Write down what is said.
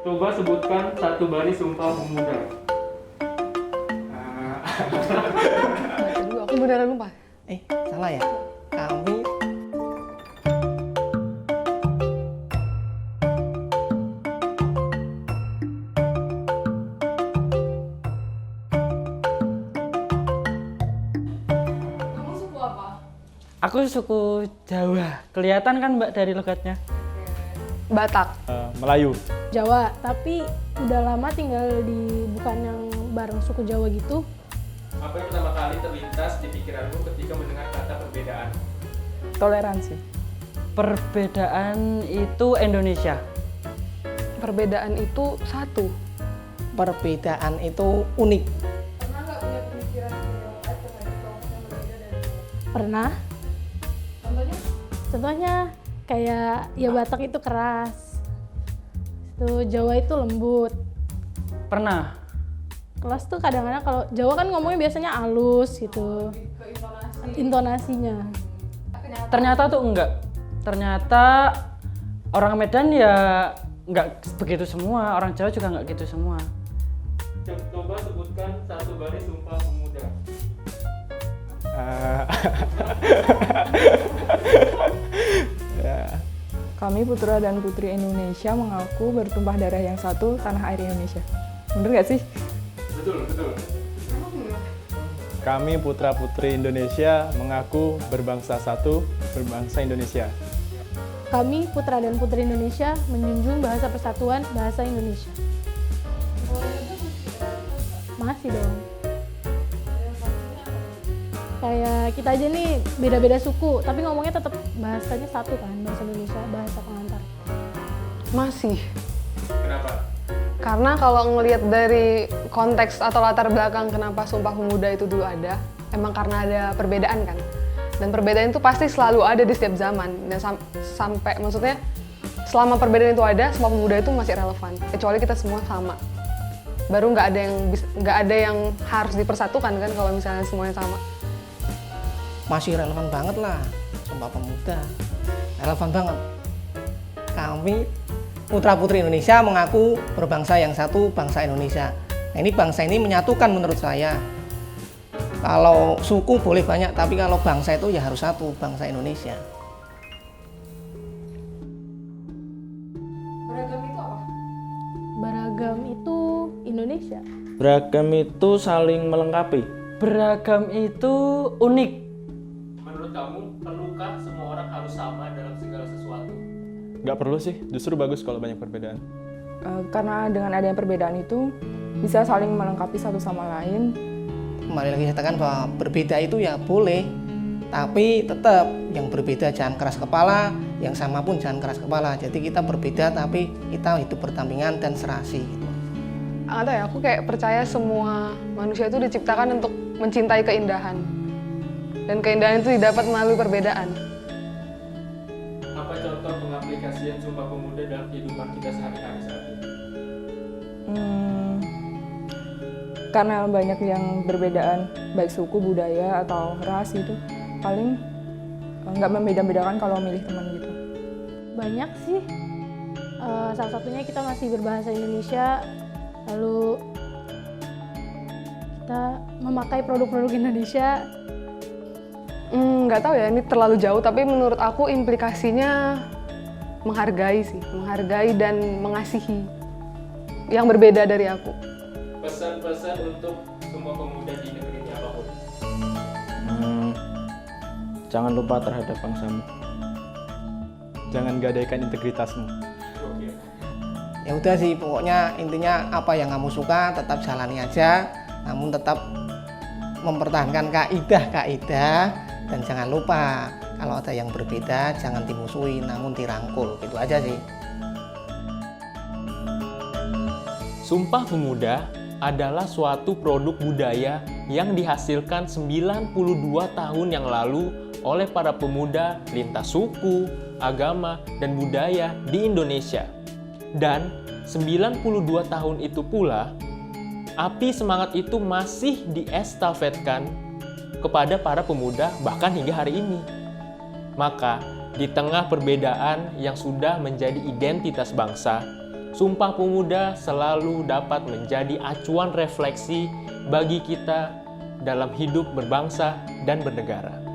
Coba sebutkan satu baris Sumpah Pemuda. Aduh, aku beneran lupa. Salah ya? Kami Kamu suku apa? Aku suku Jawa. Kelihatan kan Mbak dari logatnya? Batak. Melayu. Jawa, tapi udah lama tinggal di bukan yang bareng suku Jawa gitu. Apa yang pertama kali terlintas di pikiranmu ketika mendengar kata perbedaan? Toleransi. Perbedaan itu Indonesia. Perbedaan itu satu. perbedaan itu unik. Pernah nggak punya pemikiran terhadap kelompok yang berbeda dari Pernah. Contohnya? Contohnya kayak ya Batak itu keras. Tuh Jawa itu lembut. Pernah. Kelas tuh kadang-kadang kalau Jawa kan ngomongnya biasanya halus gitu. Intonasinya. Ternyata tuh enggak. Ternyata orang Medan ya enggak begitu semua. Orang Jawa juga enggak gitu semua. Coba sebutkan satu baris Sumpah Pemuda. Kami putra dan putri Indonesia mengaku bertumpah darah yang satu, tanah air Indonesia. Bener nggak sih? Betul, betul. Kami putra-putri Indonesia mengaku berbangsa satu, berbangsa Indonesia. Kami putra dan putri Indonesia menjunjung bahasa persatuan bahasa Indonesia. Masih dong. Kayak kita aja nih beda-beda suku, tapi ngomongnya tetap bahasanya satu kan, bahasa Indonesia, bahasa pengantar. Masih. Kenapa? Karena kalau ngelihat dari konteks atau latar belakang kenapa Sumpah Pemuda itu dulu ada, emang karena ada perbedaan kan. Dan perbedaan itu pasti selalu ada di setiap zaman. Dan sampai maksudnya selama perbedaan itu ada, Sumpah Pemuda itu masih relevan. Kecuali kita semua sama. Baru nggak ada yang harus dipersatukan kan kalau misalnya semuanya sama. Masih relevan banget lah. Sumpah Pemuda. Relevan banget. Kami putra-putri Indonesia mengaku berbangsa yang satu, bangsa Indonesia. Nah, ini bangsa ini menyatukan menurut saya. Kalau suku boleh banyak, tapi kalau bangsa itu ya harus satu, bangsa Indonesia. Beragam itu apa? Beragam itu Indonesia. Beragam itu saling melengkapi. Beragam itu unik. Menurut kamu, perlukah semua orang harus sama dalam segala sesuatu? Nggak perlu sih, justru bagus kalau banyak perbedaan. Karena dengan adanya perbedaan itu bisa saling melengkapi satu sama lain. Kembali lagi saya katakan bahwa berbeda itu ya boleh, tapi tetap yang berbeda jangan keras kepala, yang sama pun jangan keras kepala. Jadi kita berbeda tapi kita hidup berdampingan dan serasi gitu. Nggak tahu ya, aku kayak percaya semua manusia itu diciptakan untuk mencintai keindahan. Dan keindahan itu didapat melalui perbedaan. Apa contoh pengaplikasian Sumpah Pemuda dalam kehidupan kita sehari-hari saat ini? Karena banyak yang berbedaan, baik suku, budaya, atau ras gitu. Paling nggak membeda-bedakan kalau milih teman gitu. Banyak sih. Salah satunya kita masih berbahasa Indonesia, lalu kita memakai produk-produk Indonesia. Nggak tahu ya, ini terlalu jauh, tapi menurut aku implikasinya menghargai sih, menghargai dan mengasihi yang berbeda dari aku. Pesan-pesan untuk semua pemuda di negeri ini apapun. Jangan lupa terhadap bangsamu. Jangan gadaikan integritasmu. Oke. Ya udah sih, pokoknya intinya apa yang kamu suka tetap jalani aja, namun tetap mempertahankan kaidah-kaidah dan jangan lupa kalau ada yang berbeda jangan dimusuhi namun dirangkul, gitu aja sih. Sumpah Pemuda adalah suatu produk budaya yang dihasilkan 92 tahun yang lalu oleh para pemuda lintas suku, agama, dan budaya di Indonesia. Dan 92 tahun itu pula, api semangat itu masih diestafetkan kepada para pemuda bahkan hingga hari ini. Maka, di tengah perbedaan yang sudah menjadi identitas bangsa, Sumpah Pemuda selalu dapat menjadi acuan refleksi bagi kita dalam hidup berbangsa dan bernegara.